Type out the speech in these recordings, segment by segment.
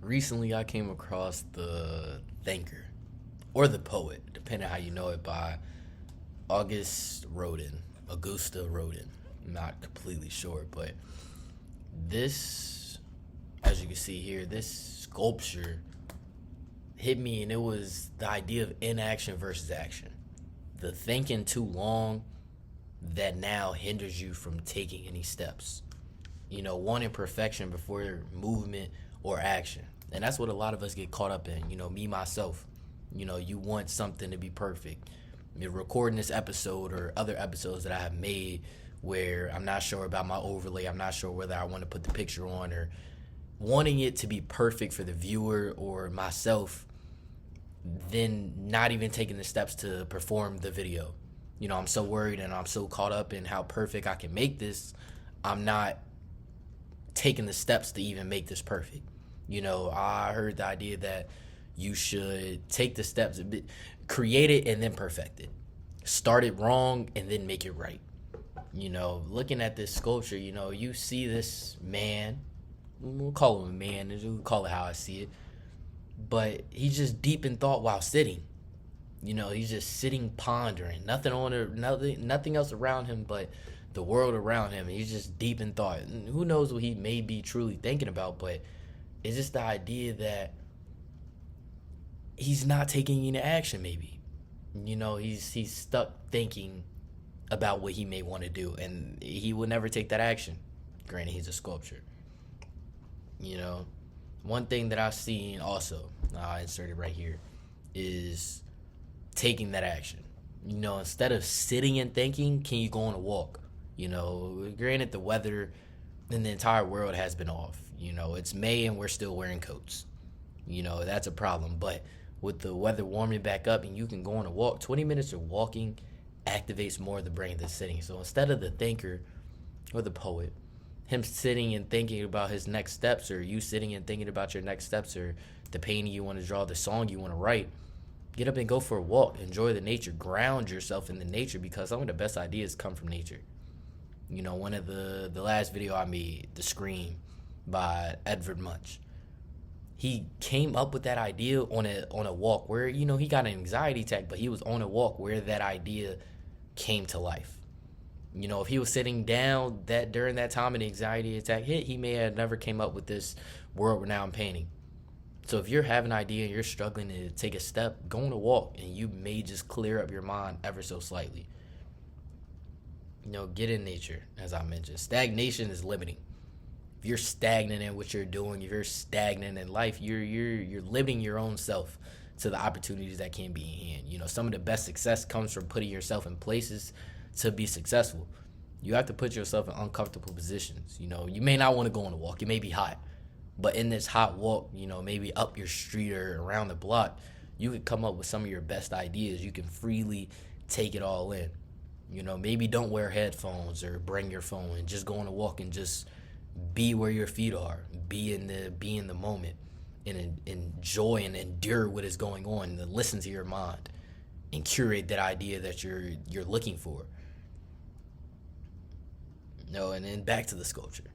Recently, I came across the Thinker, or the Poet, depending how you know it, by Auguste Rodin. I'm not completely sure, but this, as you can see here, this sculpture hit me, and it was the idea of inaction versus action. The thinking too long that now hinders you from taking any steps. Wanting perfection before movement or action. And that's what a lot of us get caught up in. Me, myself. You want something to be perfect. Recording this episode or other episodes that I have made where I'm not sure about my overlay, I'm not sure whether I want to put the picture on, or wanting it to be perfect for the viewer or myself, then not even taking the steps to perform the video. I'm so worried and I'm so caught up in how perfect I can make this, I'm not taking the steps to even make this perfect. I heard the idea that you should take the steps, create it and then perfect it. Start it wrong and then make it right. Looking at this sculpture, you see this man, we'll call him a man, we'll call it how I see it, but he's just deep in thought while sitting. He's just sitting pondering, nothing else around him but the world around him. He's just deep in thought. And who knows what he may be truly thinking about, but it's just the idea that he's not taking any action maybe. He's stuck thinking about what he may want to do, and he will never take that action. Granted, he's a sculpture. One thing that I've seen also, I inserted right here, is taking that action. Instead of sitting and thinking, can you go on a walk? Granted, the weather in the entire world has been off. It's May and we're still wearing coats. That's a problem. But with the weather warming back up and you can go on a walk, 20 minutes of walking activates more of the brain than sitting. So instead of the thinker or the poet, him sitting and thinking about his next steps, or you sitting and thinking about your next steps, or the painting you want to draw, the song you want to write, get up and go for a walk. Enjoy the nature. Ground yourself in the nature, because some of the best ideas come from nature. One of the last video I made, The Scream by Edvard Munch, he came up with that idea on a walk where, he got an anxiety attack, but he was on a walk where that idea came to life. If he was sitting down during that time an anxiety attack hit, he may have never came up with this world-renowned painting. So if you're having an idea and you're struggling to take a step, go on a walk, and you may just clear up your mind ever so slightly. Get in nature, as I mentioned. Stagnation is limiting. If you're stagnant in what you're doing, if you're stagnant in life, you're limiting your own self to the opportunities that can be in hand. Some of the best success comes from putting yourself in places to be successful. You have to put yourself in uncomfortable positions. You may not want to go on a walk. It may be hot. But in this hot walk, maybe up your street or around the block, you could come up with some of your best ideas. You can freely take it all in. Maybe don't wear headphones or bring your phone, and just go on a walk and just be where your feet are. Be in the moment, and enjoy and endure what is going on, and listen to your mind and curate that idea that you're looking for. And then back to the sculpture.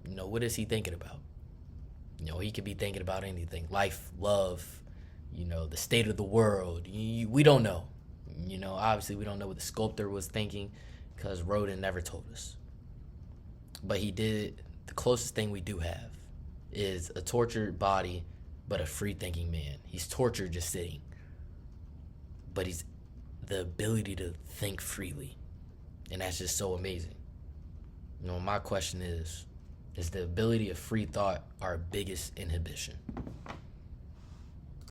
What is he thinking about? He could be thinking about anything. Life, love, the state of the world. We don't know. Obviously we don't know what the sculptor was thinking, because Rodin never told us. But he did. The closest thing we do have is a tortured body, but a free-thinking man. He's tortured just sitting, but he's the ability to think freely. And that's just so amazing. My question is the ability of free thought our biggest inhibition?